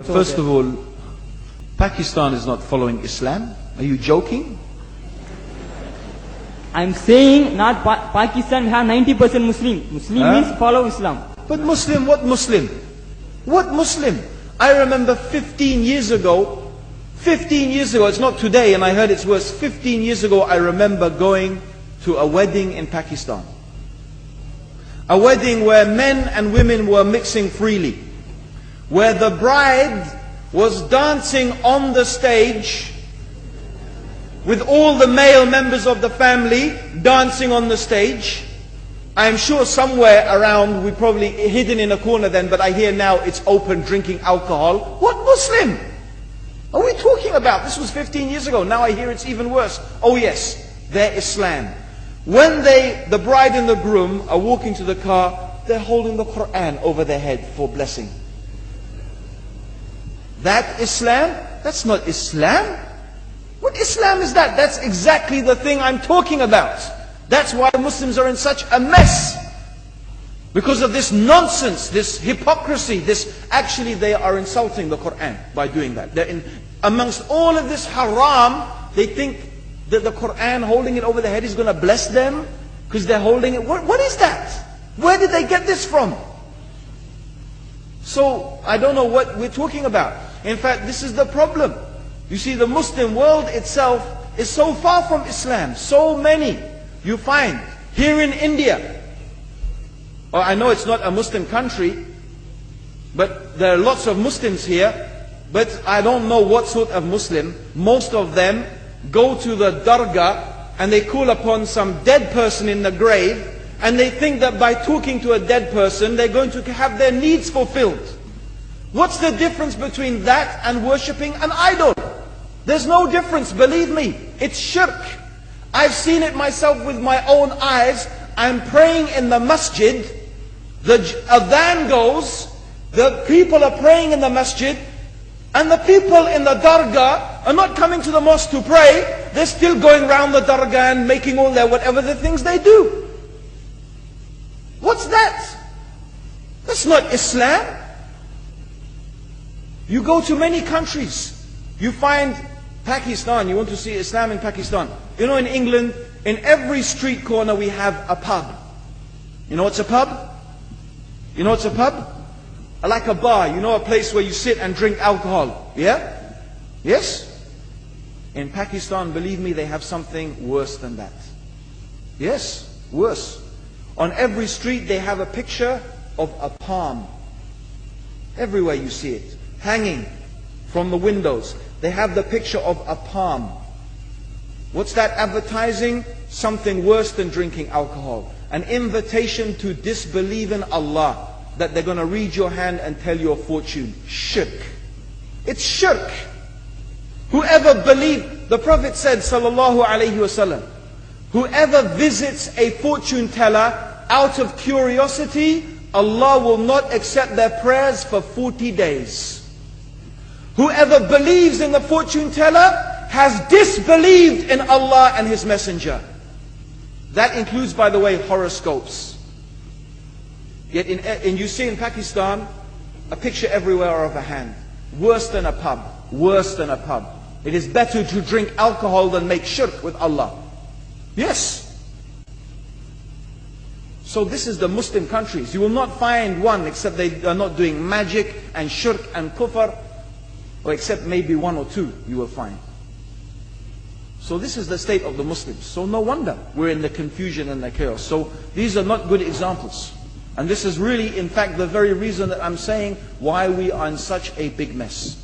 First of all, Pakistan is not following Islam. Are you joking? I'm saying not Pakistan, we have 90% Muslim. Muslim means follow Islam. But Muslim, what Muslim? What Muslim? I remember 15 years ago, it's not today and I heard it's worse. 15 years ago I remember going to a wedding in Pakistan. A wedding where men and women were mixing freely. Where the bride was dancing on the stage with all the male members of the family dancing on the stage. I'm sure somewhere around, we probably hidden in a corner then, but I hear now it's open, drinking alcohol. What Muslim are we talking about? This was 15 years ago. Now I hear it's even worse. Oh yes, they're Islam. When the bride and the groom are walking to the car, they're holding the Quran over their head for blessing. That Islam? That's not Islam. What Islam is that? That's exactly the thing I'm talking about. That's why Muslims are in such a mess. Because of this nonsense, this hypocrisy, actually they are insulting the Quran by doing that. Amongst all of this haram, they think that the Quran, holding it over the head, is going to bless them because they're holding it. What is that? Where did they get this from? So, I don't know what we're talking about. In fact, this is the problem. You see, the Muslim world itself is so far from Islam. So many you find here in India. I know it's not a Muslim country, but there are lots of Muslims here. But I don't know what sort of Muslim. Most of them go to the dargah and they call upon some dead person in the grave, and they think that by talking to a dead person they're going to have their needs fulfilled. What's the difference between that and worshipping an idol? There's no difference, believe me. It's shirk. I've seen it myself with my own eyes. I'm praying in the masjid. The adhan goes. The people are praying in the masjid. And the people in the dargah are not coming to the mosque to pray. They're still going around the dargah and making all their whatever the things they do. What's that? That's not Islam. You go to many countries. You find Pakistan, you want to see Islam in Pakistan. You know, in England, in every street corner we have a pub. You know what's a pub? You know what's a pub? Like a bar, you know, a place where you sit and drink alcohol. Yeah? Yes? In Pakistan, believe me, they have something worse than that. Yes, worse. On every street they have a picture of a palm. Everywhere you see it, hanging from the windows. They have the picture of a palm. What's that advertising? Something worse than drinking alcohol. An invitation to disbelieve in Allah. That they're going to read your hand and tell your fortune. Shirk. It's shirk. Whoever believes, the Prophet said, sallallahu alaihi wasallam, whoever visits a fortune teller out of curiosity, Allah will not accept their prayers for 40 days. Whoever believes in the fortune teller has disbelieved in Allah and His Messenger. That includes, by the way, horoscopes. Yet you see in Pakistan, a picture everywhere of a hand. Worse than a pub. Worse than a pub. It is better to drink alcohol than make shirk with Allah. Yes. So this is the Muslim countries. You will not find one except they are not doing magic and shirk and kufr. Or except maybe one or two you will find. So this is the state of the Muslims. So no wonder we're in the confusion and the chaos. So these are not good examples. And this is really, in fact, the very reason that I'm saying why we are in such a big mess.